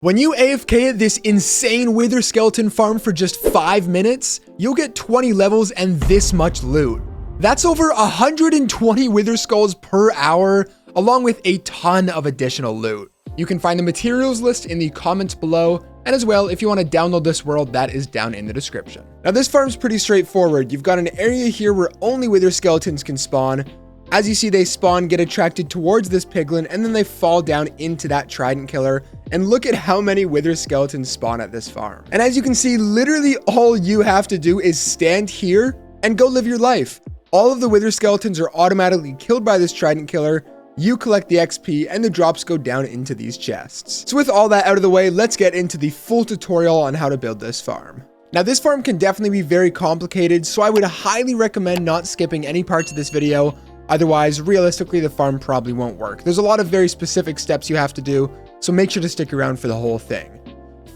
When you AFK at this insane wither skeleton farm for just 5 minutes, you'll get 20 levels and this much loot. That's over 120 wither skulls per hour, along with a ton of additional loot. You can find the materials list in the comments below, and as well, if you want to download this world, that is down in the description. Now this farm's pretty straightforward. You've got an area here where only wither skeletons can spawn. As you see, they spawn, get attracted towards this piglin, and then they fall down into that trident killer. And look at how many wither skeletons spawn at this farm. And as you can see, literally all you have to do is stand here and go live your life. All of the wither skeletons are automatically killed by this trident killer. You collect the XP and the drops go down into these chests. So with all that out of the way, let's get into the full tutorial on how to build this farm. Now this farm can definitely be very complicated, so I would highly recommend not skipping any parts of this video. Otherwise, realistically, the farm probably won't work. There's a lot of very specific steps you have to do, so make sure to stick around for the whole thing.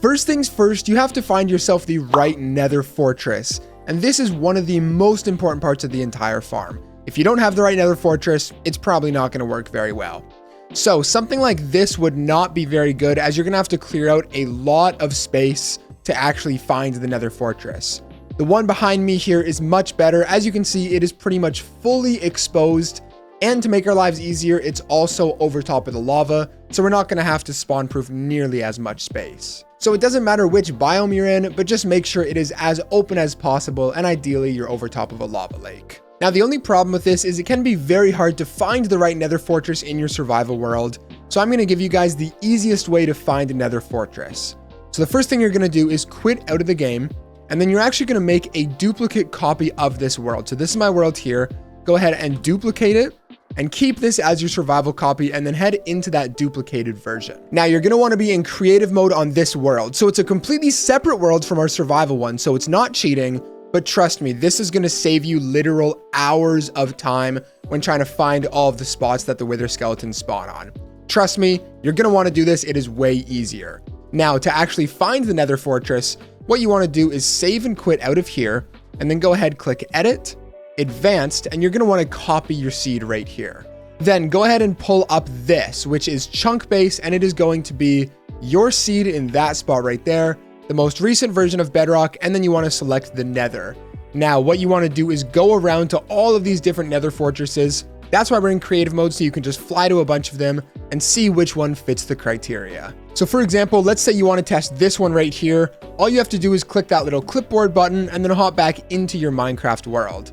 First things first, you have to find yourself the right nether fortress. And this is one of the most important parts of the entire farm. If you don't have the right nether fortress, it's probably not going to work very well. So something like this would not be very good, as you're going to have to clear out a lot of space to actually find the nether fortress. The one behind me here is much better. As you can see, it is pretty much fully exposed. And to make our lives easier, it's also over top of the lava. So we're not going to have to spawn proof nearly as much space. So it doesn't matter which biome you're in, but just make sure it is as open as possible. And ideally you're over top of a lava lake. Now, the only problem with this is it can be very hard to find the right nether fortress in your survival world. So I'm going to give you guys the easiest way to find a nether fortress. So the first thing you're going to do is quit out of the game. And then you're actually going to make a duplicate copy of this world. So this is my world here. Go ahead and duplicate it and keep this as your survival copy, and then head into that duplicated version. Now you're going to want to be in creative mode on this world. So it's a completely separate world from our survival one. So it's not cheating, but trust me, this is going to save you literal hours of time when trying to find all of the spots that the wither skeletons spawn on. Trust me, you're going to want to do this. It is way easier. Now to actually find the nether fortress, what you want to do is save and quit out of here, and then go ahead, click edit, advanced, and you're going to want to copy your seed right here. Then go ahead and pull up this, which is chunk base, and it is going to be your seed in that spot right there, the most recent version of Bedrock, and then you want to select the nether. Now what you want to do is go around to all of these different nether fortresses. That's why we're in creative mode, so you can just fly to a bunch of them and see which one fits the criteria. So for example, let's say you want to test this one right here. All you have to do is click that little clipboard button and then hop back into your Minecraft world.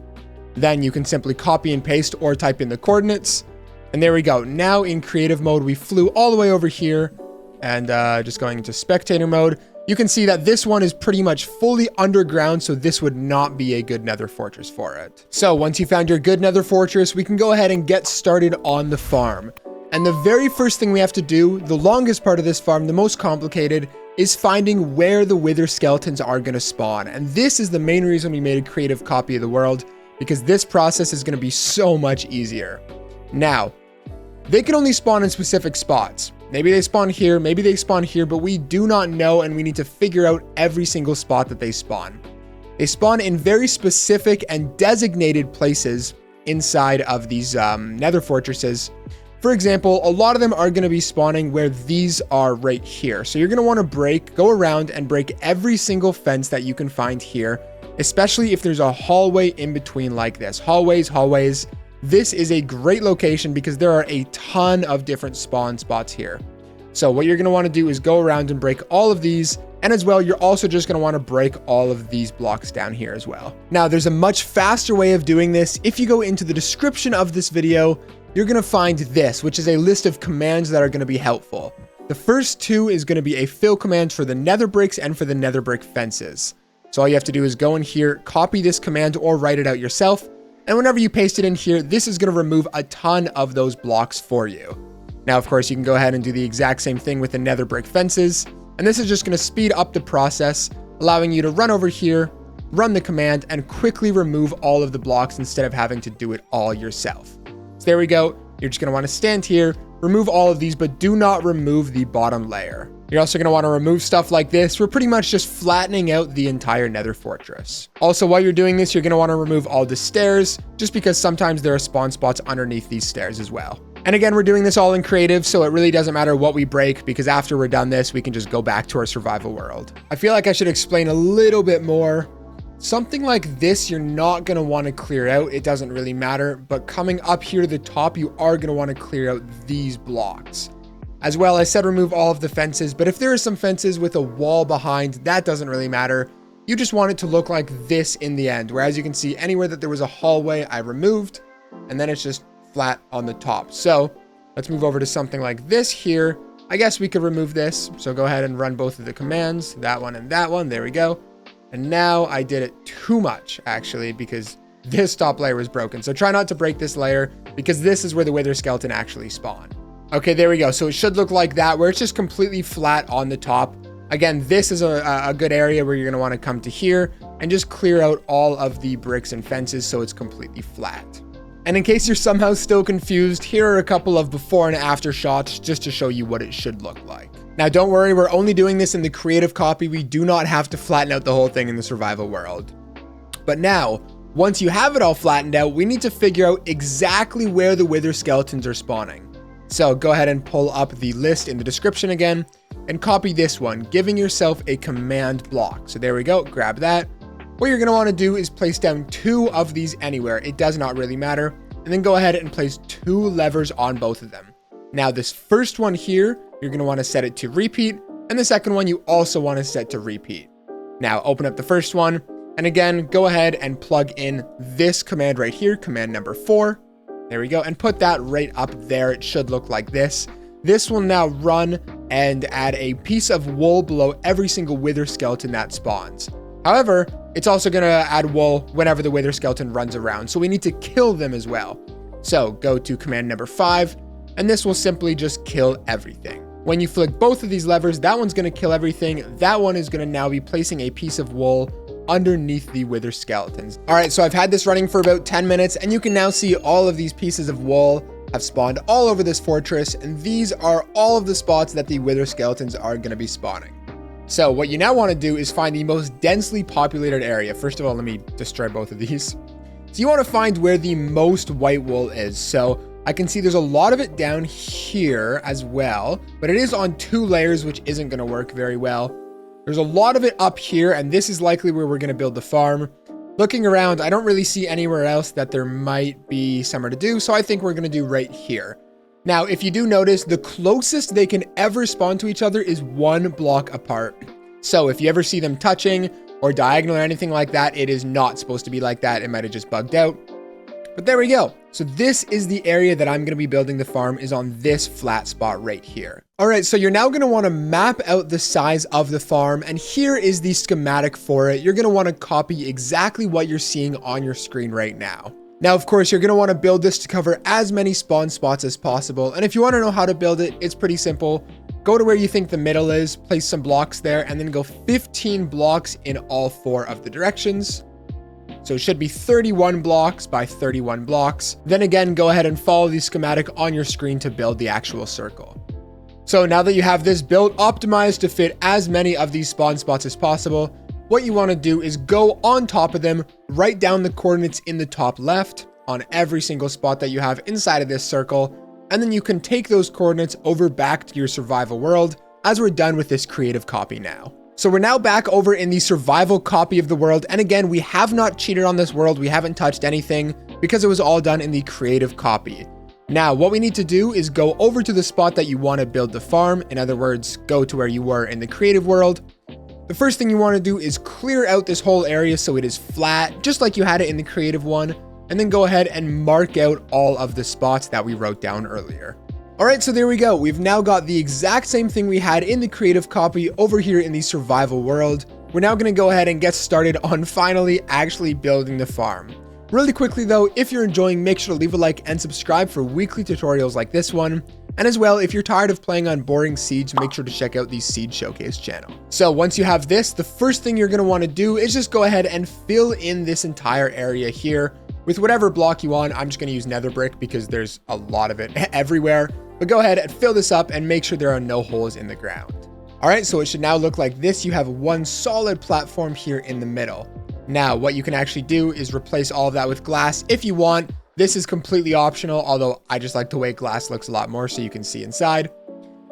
Then you can simply copy and paste or type in the coordinates. And there we go. Now in creative mode, we flew all the way over here, and just going into spectator mode. You can see that this one is pretty much fully underground, so this would not be a good nether fortress for it. So once you found your good nether fortress, we can go ahead and get started on the farm. And the very first thing we have to do, the longest part of this farm, the most complicated, is finding where the wither skeletons are going to spawn. And this is the main reason we made a creative copy of the world, because this process is going to be so much easier. Now, they can only spawn in specific spots. Maybe they spawn here, maybe they spawn here, but we do not know, and we need to figure out every single spot that they spawn. They spawn in very specific and designated places inside of these nether fortresses. For example, a lot of them are going to be spawning where these are right here. So you're going to want to go around and break every single fence that you can find here, especially if there's a hallway in between like this. Hallways. This is a great location because there are a ton of different spawn spots here. So what you're going to want to do is go around and break all of these. And as well, you're also just going to want to break all of these blocks down here as well. Now, there's a much faster way of doing this. If you go into the description of this video, you're going to find this, which is a list of commands that are going to be helpful. The first two is going to be a fill command for the nether bricks and for the nether brick fences. So all you have to do is go in here, copy this command or write it out yourself. And whenever you paste it in here, this is going to remove a ton of those blocks for you. Now, of course, you can go ahead and do the exact same thing with the nether brick fences. And this is just going to speed up the process, allowing you to run over here, run the command, and quickly remove all of the blocks instead of having to do it all yourself. So there we go. You're just going to want to stand here, remove all of these, but do not remove the bottom layer. You're also going to want to remove stuff like this. We're pretty much just flattening out the entire nether fortress. Also, while you're doing this, you're going to want to remove all the stairs, just because sometimes there are spawn spots underneath these stairs as well. And again, we're doing this all in creative, so it really doesn't matter what we break, because after we're done this, we can just go back to our survival world. I feel like I should explain a little bit more. Something like this, you're not going to want to clear out. It doesn't really matter. But coming up here to the top, you are going to want to clear out these blocks. As well, I said remove all of the fences, but if there are some fences with a wall behind, that doesn't really matter. You just want it to look like this in the end, where as you can see, anywhere that there was a hallway, I removed, and then it's just flat on the top. So let's move over to something like this here. I guess we could remove this. So go ahead and run both of the commands, that one and that one. There we go. And now I did it too much, actually, because this top layer was broken. So try not to break this layer, because this is where the wither skeleton actually spawned. Okay, there we go. So it should look like that, where it's just completely flat on the top. Again, this is a good area where you're going to want to come to here and just clear out all of the bricks and fences so it's completely flat. And in case you're somehow still confused, here are a couple of before and after shots just to show you what it should look like. Now, don't worry, we're only doing this in the creative copy. We do not have to flatten out the whole thing in the survival world. But now, once you have it all flattened out, we need to figure out exactly where the wither skeletons are spawning. So go ahead and pull up the list in the description again and copy this one, giving yourself a command block. So there we go, grab that. What you're gonna wanna do is place down 2 of these anywhere. It does not really matter. And then go ahead and place 2 levers on both of them. Now this first one here, you're going to want to set it to repeat, and the second one you also want to set to repeat. Now open up the first one, and again, go ahead and plug in this command right here, command number 4. There we go, and put that right up there. It should look like this. This will now run and add a piece of wool below every single wither skeleton that spawns. However, it's also going to add wool whenever the wither skeleton runs around, so we need to kill them as well. So go to command number 5, and this will simply just kill everything. When you flick both of these levers, that one's going to kill everything. That one is going to now be placing a piece of wool underneath the wither skeletons. All right, so I've had this running for about 10 minutes, and you can now see all of these pieces of wool have spawned all over this fortress, and these are all of the spots that the wither skeletons are going to be spawning. So what you now want to do is find the most densely populated area. First of all, let me destroy both of these. So you want to find where the most white wool is. So I can see there's a lot of it down here as well, but it is on 2 layers, which isn't going to work very well. There's a lot of it up here, and this is likely where we're going to build the farm. Looking around, I don't really see anywhere else that there might be somewhere to do, so I think we're going to do right here. Now, if you do notice, the closest they can ever spawn to each other is 1 block apart. So if you ever see them touching or diagonal or anything like that, it is not supposed to be like that. It might have just bugged out. But there we go. So this is the area that I'm going to be building the farm, is on this flat spot right here. All right, so you're now going to want to map out the size of the farm, and here is the schematic for it. You're going to want to copy exactly what you're seeing on your screen right now. Now, of course, you're going to want to build this to cover as many spawn spots as possible. And if you want to know how to build it, it's pretty simple. Go to where you think the middle is, place some blocks there, and then go 15 blocks in all 4 of the directions. So it should be 31 blocks by 31 blocks. Then again, go ahead and follow the schematic on your screen to build the actual circle. So now that you have this built, optimized to fit as many of these spawn spots as possible, what you want to do is go on top of them, write down the coordinates in the top left on every single spot that you have inside of this circle, and then you can take those coordinates over back to your survival world as we're done with this creative copy now. So we're now back over in the survival copy of the world, and again, we have not cheated on this world. We haven't touched anything because it was all done in the creative copy. Now, what we need to do is go over to the spot that you want to build the farm. In other words, go to where you were in the creative world. The first thing you want to do is clear out this whole area so it is flat, just like you had it in the creative one, and then go ahead and mark out all of the spots that we wrote down earlier. All right, so there we go. We've now got the exact same thing we had in the creative copy over here in the survival world. We're now going to go ahead and get started on finally actually building the farm. Really quickly though, if you're enjoying, make sure to leave a like and subscribe for weekly tutorials like this one. And as well, if you're tired of playing on boring Siege, make sure to check out the Siege Showcase channel. So once you have this, the first thing you're going to want to do is just go ahead and fill in this entire area here with whatever block you want. I'm just going to use nether brick because there's a lot of it everywhere. But go ahead and fill this up and make sure there are no holes in the ground. All right, so it should now look like this. You have one solid platform here in the middle. Now, what you can actually do is replace all of that with glass if you want. This is completely optional, although I just like the way glass looks a lot more so you can see inside.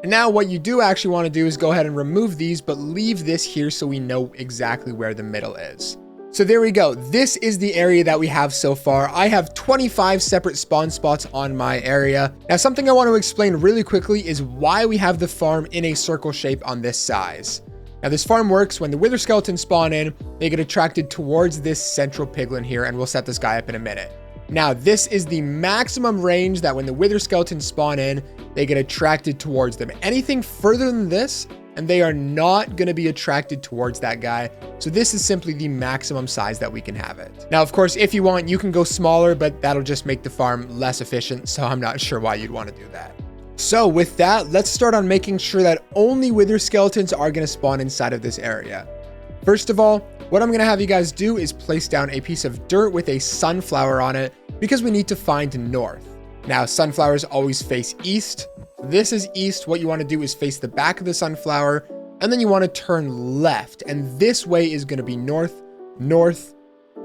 And now what you do actually want to do is go ahead and remove these, but leave this here so we know exactly where the middle is. So there we go. This is the area that we have so far. I have 25 separate spawn spots on my area. Now, something I want to explain really quickly is why we have the farm in a circle shape on this size. Now, this farm works when the wither skeletons spawn in, they get attracted towards this central piglin here, and we'll set this guy up in a minute. Now, this is the maximum range that when the wither skeletons spawn in, they get attracted towards them. Anything further than this, and they are not going to be attracted towards that guy. So this is simply the maximum size that we can have it. Now, of course, if you want, you can go smaller, but that'll just make the farm less efficient. So I'm not sure why you'd want to do that. So with that, let's start on making sure that only wither skeletons are going to spawn inside of this area. First of all, what I'm going to have you guys do is place down a piece of dirt with a sunflower on it because we need to find north. Now, sunflowers always face east. This is east. What you want to do is face the back of the sunflower, and then you want to turn left. And this way is going to be north, north,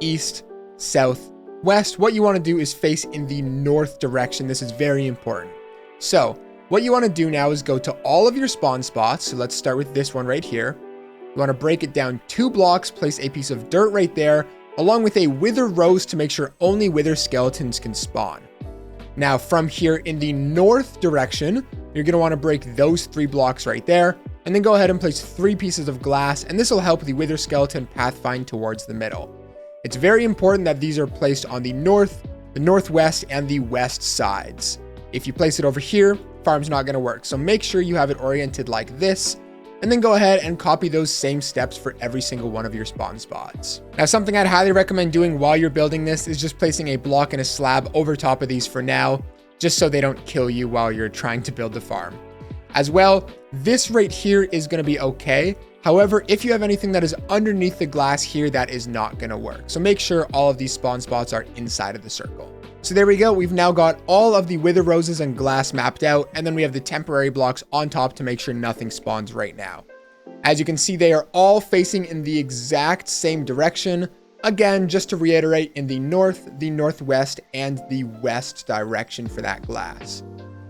east, south, west. What you want to do is face in the north direction. This is very important. So what you want to do now is go to all of your spawn spots. So let's start with this one right here. You want to break it down 2 blocks, place a piece of dirt right there, along with a wither rose to make sure only wither skeletons can spawn. Now, from here in the north direction, you're going to want to break those 3 blocks right there, and then go ahead and place 3 pieces of glass, and this will help the wither skeleton pathfind towards the middle. It's very important that these are placed on the north, the northwest, and the west sides. If you place it over here, farm's not going to work. So make sure you have it oriented like this, and then go ahead and copy those same steps for every single one of your spawn spots. Now, something I'd highly recommend doing while you're building this is just placing a block and a slab over top of these for now, just so they don't kill you while you're trying to build the farm. As well, this right here is going to be okay. However, if you have anything that is underneath the glass here, that is not going to work. So make sure all of these spawn spots are inside of the circle. So there we go. We've now got all of the wither roses and glass mapped out, and then we have the temporary blocks on top to make sure nothing spawns right now. As you can see, they are all facing in the exact same direction. Again, just to reiterate, in the north, the northwest, and the west direction for that glass.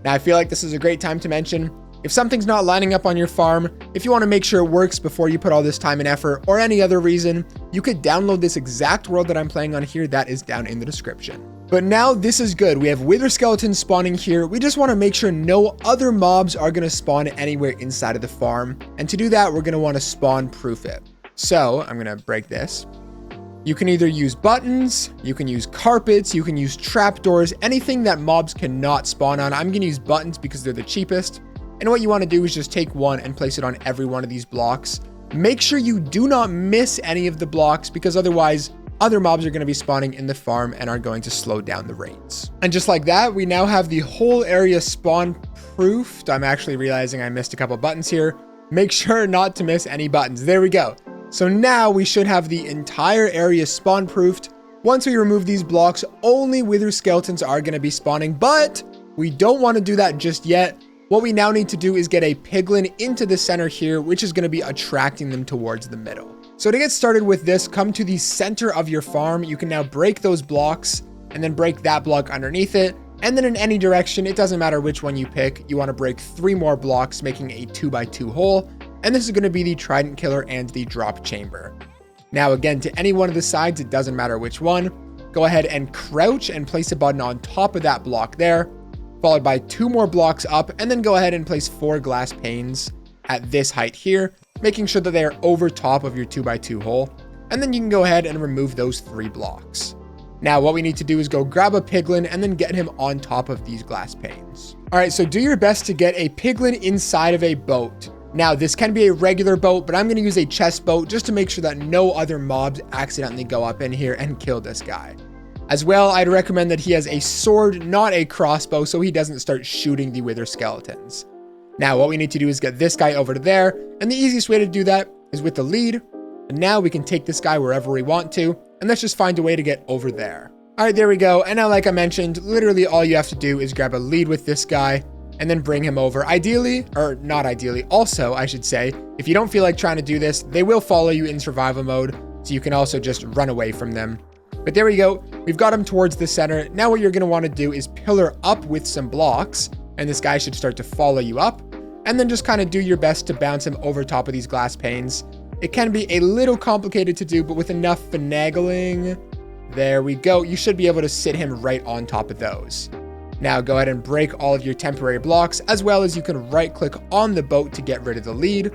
Now, I feel like this is a great time to mention, if something's not lining up on your farm, if you want to make sure it works before you put all this time and effort, or any other reason, you could download this exact world that I'm playing on here. That is down in the description. But now this is good. We have wither skeletons spawning here. We just want to make sure no other mobs are going to spawn anywhere inside of the farm. And to do that, we're going to want to spawn proof it. So I'm going to break this. You can either use buttons, you can use carpets, you can use trapdoors, anything that mobs cannot spawn on. I'm going to use buttons because they're the cheapest. And what you want to do is just take one and place it on every one of these blocks. Make sure you do not miss any of the blocks because otherwise other mobs are going to be spawning in the farm and are going to slow down the rates. And just like that, we now have the whole area spawn proofed. I'm actually realizing I missed a couple buttons here. Make sure not to miss any buttons. There we go. So now we should have the entire area spawn proofed. Once we remove these blocks, only wither skeletons are going to be spawning, but we don't want to do that just yet. What we now need to do is get a piglin into the center here, which is going to be attracting them towards the middle. So to get started with this, come to the center of your farm. You can now break those blocks and then break that block underneath it. And then in any direction, it doesn't matter which one you pick. You want to break 3 more blocks, making a 2x2 hole. And this is going to be the Trident killer and the drop chamber. Now, again, to any one of the sides, it doesn't matter which one. Go ahead and crouch and place a button on top of that block there, followed by 2 more blocks up, and then go ahead and place 4 glass panes at this height here, making sure that they are over top of your 2x2 hole. And then you can go ahead and remove those 3 blocks. Now, what we need to do is go grab a piglin and then get him on top of these glass panes. All right, so do your best to get a piglin inside of a boat. Now, this can be a regular boat, but I'm going to use a chest boat just to make sure that no other mobs accidentally go up in here and kill this guy. As well, I'd recommend that he has a sword, not a crossbow, so he doesn't start shooting the wither skeletons. Now, what we need to do is get this guy over to there, and the easiest way to do that is with the lead. And now we can take this guy wherever we want to, and let's just find a way to get over there. All right, there we go. And now, like I mentioned, literally all you have to do is grab a lead with this guy and then bring him over. Ideally, or not ideally, also, I should say, if you don't feel like trying to do this, they will follow you in survival mode, so you can also just run away from them. But there we go. We've got him towards the center. Now what you're going to want to do is pillar up with some blocks, and this guy should start to follow you up, and then just kind of do your best to bounce him over top of these glass panes. It can be a little complicated to do, but with enough finagling, there we go. You should be able to sit him right on top of those. Now go ahead and break all of your temporary blocks, as well as you can right click on the boat to get rid of the lead.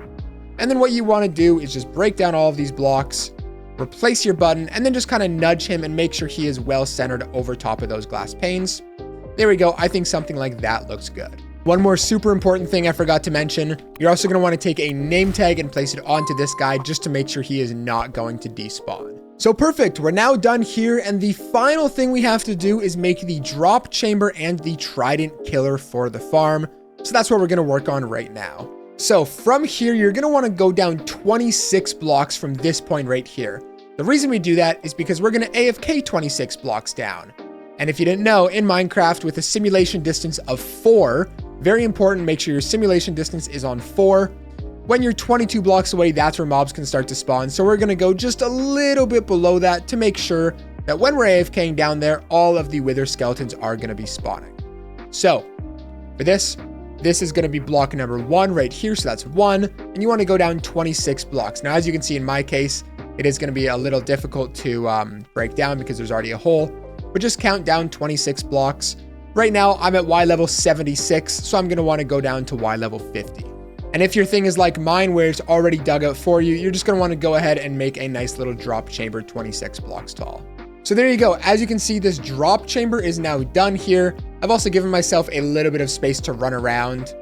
And then what you want to do is just break down all of these blocks, replace your button, and then just kind of nudge him and make sure he is well centered over top of those glass panes. There we go. I think something like that looks good. One more super important thing I forgot to mention. You're also going to want to take a name tag and place it onto this guy just to make sure he is not going to despawn. So perfect. We're now done here. And the final thing we have to do is make the drop chamber and the Trident killer for the farm. So that's what we're going to work on right now. So from here, you're going to want to go down 26 blocks from this point right here. The reason we do that is because we're going to AFK 26 blocks down. And if you didn't know, in Minecraft with a simulation distance of 4, very important, make sure your simulation distance is on 4. When you're 22 blocks away, that's where mobs can start to spawn. So we're going to go just a little bit below that to make sure that when we're AFKing down there, all of the wither skeletons are going to be spawning. So for this is going to be block number 1 right here. So that's 1. And you want to go down 26 blocks. Now, as you can see in my case, it is going to be a little difficult to break down because there's already a hole. But just count down 26 blocks. Right now, I'm at Y level 76, so I'm going to want to go down to Y level 50. And if your thing is like mine, where it's already dug out for you, you're just going to want to go ahead and make a nice little drop chamber 26 blocks tall. So there you go. As you can see, this drop chamber is now done here. I've also given myself a little bit of space to run around.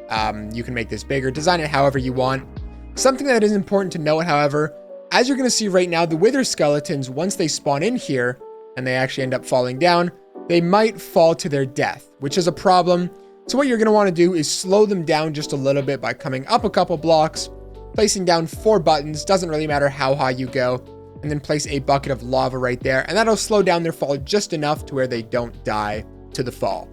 You can make this bigger, design it however you want. Something that is important to note, however, as you're going to see right now, the wither skeletons, once they spawn in here, and they actually end up falling down, they might fall to their death, which is a problem. So what you're going to want to do is slow them down just a little bit by coming up a couple blocks, placing down 4 buttons, doesn't really matter how high you go, and then place a bucket of lava right there, and that'll slow down their fall just enough to where they don't die to the fall.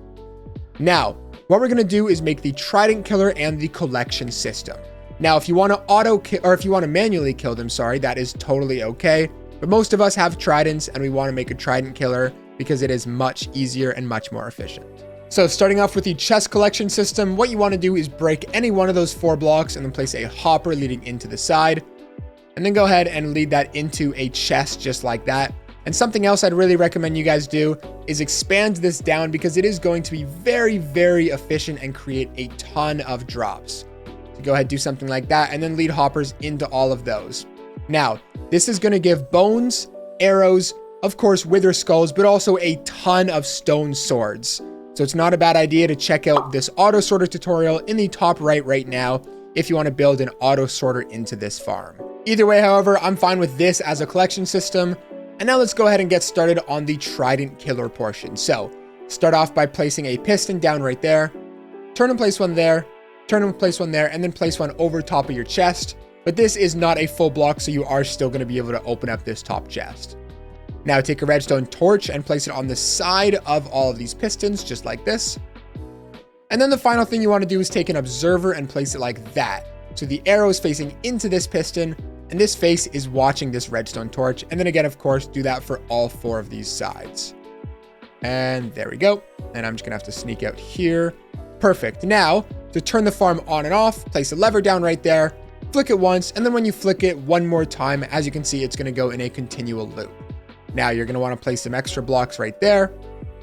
Now, what we're going to do is make the Trident killer and the collection system. Now, if you want to auto kill, or if you want to manually kill them, that is totally okay. But most of us have Tridents, and we want to make a Trident killer because it is much easier and much more efficient. So starting off with the chest collection system, what you want to do is break any one of those 4 blocks and then place a hopper leading into the side. And then go ahead and lead that into a chest just like that. And something else I'd really recommend you guys do is expand this down because it is going to be very, very efficient and create a ton of drops. So go ahead, do something like that, and then lead hoppers into all of those. Now, this is going to give bones, arrows, of course, wither skulls, but also a ton of stone swords. So it's not a bad idea to check out this auto sorter tutorial in the top right now if you want to build an auto sorter into this farm. Either way, however, I'm fine with this as a collection system. And now let's go ahead and get started on the Trident killer portion. So start off by placing a piston down right there, turn and place one there, turn and place one there, and then place one over top of your chest. But this is not a full block, so you are still going to be able to open up this top chest. Now take a redstone torch and place it on the side of all of these pistons, just like this. And then the final thing you want to do is take an observer and place it like that. So the arrow is facing into this piston, and this face is watching this redstone torch. And then again, of course, do that for all 4 of these sides. And there we go. And I'm just gonna have to sneak out here. Perfect. Now, to turn the farm on and off, place a lever down right there, flick it once, and then when you flick it one more time, as you can see, it's gonna go in a continual loop. Now you're gonna wanna place some extra blocks right there.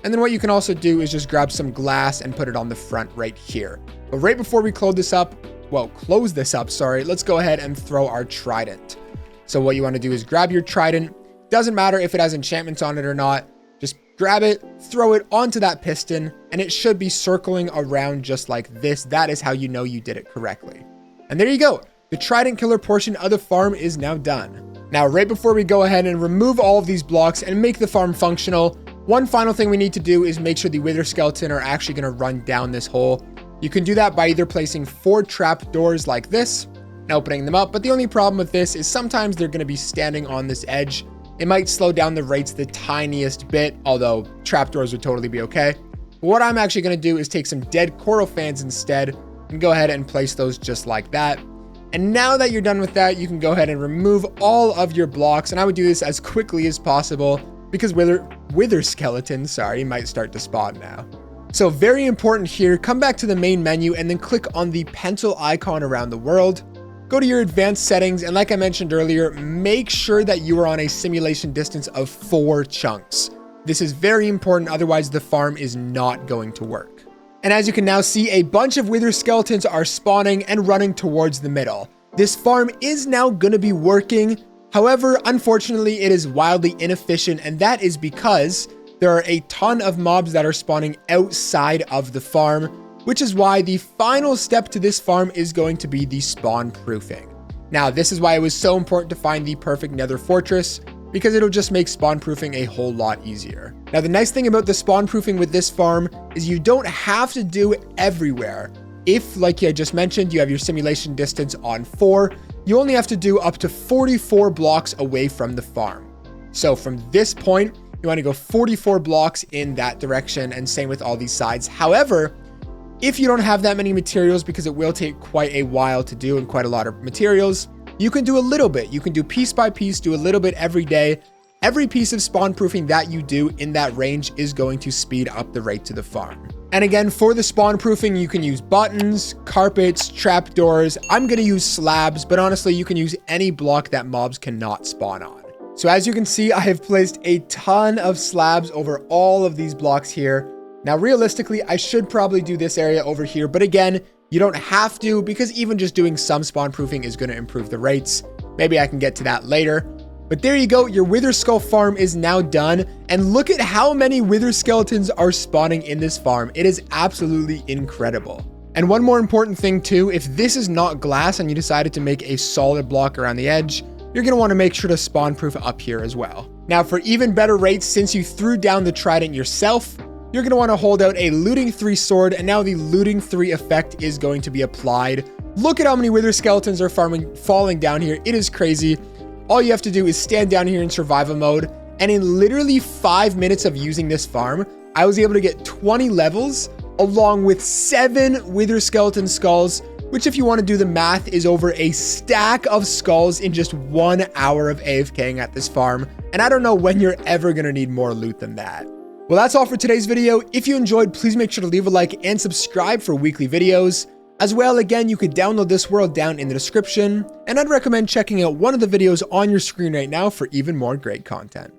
And then what you can also do is just grab some glass and put it on the front right here. But right before we close this up, let's go ahead and throw our Trident. So what you want to do is grab your Trident. Doesn't matter if it has enchantments on it or not. Just grab it, throw it onto that piston, and it should be circling around just like this. That is how you know you did it correctly. And there you go. The Trident killer portion of the farm is now done. Now, right before we go ahead and remove all of these blocks and make the farm functional, one final thing we need to do is make sure the wither skeleton are actually going to run down this hole. You can do that by either placing 4 trapdoors like this and opening them up, but the only problem with this is sometimes they're going to be standing on this edge. It might slow down the rates the tiniest bit, although trapdoors would totally be okay. But what I'm actually going to do is take some dead coral fans instead and go ahead and place those just like that. And now that you're done with that, you can go ahead and remove all of your blocks, and I would do this as quickly as possible. because wither skeletons, might start to spawn now. So very important here, come back to the main menu and then click on the pencil icon around the world. Go to your advanced settings, and like I mentioned earlier, make sure that you are on a simulation distance of 4 chunks. This is very important, otherwise the farm is not going to work. And as you can now see, a bunch of wither skeletons are spawning and running towards the middle. This farm is now going to be working. However, unfortunately, it is wildly inefficient, and that is because there are a ton of mobs that are spawning outside of the farm, which is why the final step to this farm is going to be the spawn proofing. Now, this is why it was so important to find the perfect nether fortress, because it'll just make spawn proofing a whole lot easier. Now, the nice thing about the spawn proofing with this farm is you don't have to do it everywhere. If, like I just mentioned, you have your simulation distance on 4, you only have to do up to 44 blocks away from the farm. So from this point, you want to go 44 blocks in that direction, and same with all these sides. However, if you don't have that many materials, because it will take quite a while to do and quite a lot of materials, you can do a little bit. You can do piece by piece, do a little bit every day. Every piece of spawn proofing that you do in that range is going to speed up the rate to the farm. And again, for the spawn proofing, you can use buttons, carpets, trapdoors. I'm going to use slabs, but honestly, you can use any block that mobs cannot spawn on. So as you can see, I have placed a ton of slabs over all of these blocks here. Now, realistically, I should probably do this area over here, but again, you don't have to, because even just doing some spawn proofing is going to improve the rates. Maybe I can get to that later. But there you go, your wither skull farm is now done, and look at how many wither skeletons are spawning in this farm. It is absolutely incredible. And one more important thing too, if this is not glass and you decided to make a solid block around the edge, you're going to want to make sure to spawn proof up here as well. Now, for even better rates, since you threw down the trident yourself, you're going to want to hold out a looting 3 sword, and now the looting 3 effect is going to be applied. Look at how many wither skeletons are falling down here. It is crazy. All you have to do is stand down here in survival mode, and in literally 5 minutes of using this farm, I was able to get 20 levels along with 7 wither skeleton skulls, which, if you want to do the math, is over a stack of skulls in just 1 hour of AFKing at this farm. And I don't know when you're ever going to need more loot than that. Well, that's all for today's video. If you enjoyed, please make sure to leave a like and subscribe for weekly videos. As well, again, you could download this world down in the description, and I'd recommend checking out one of the videos on your screen right now for even more great content.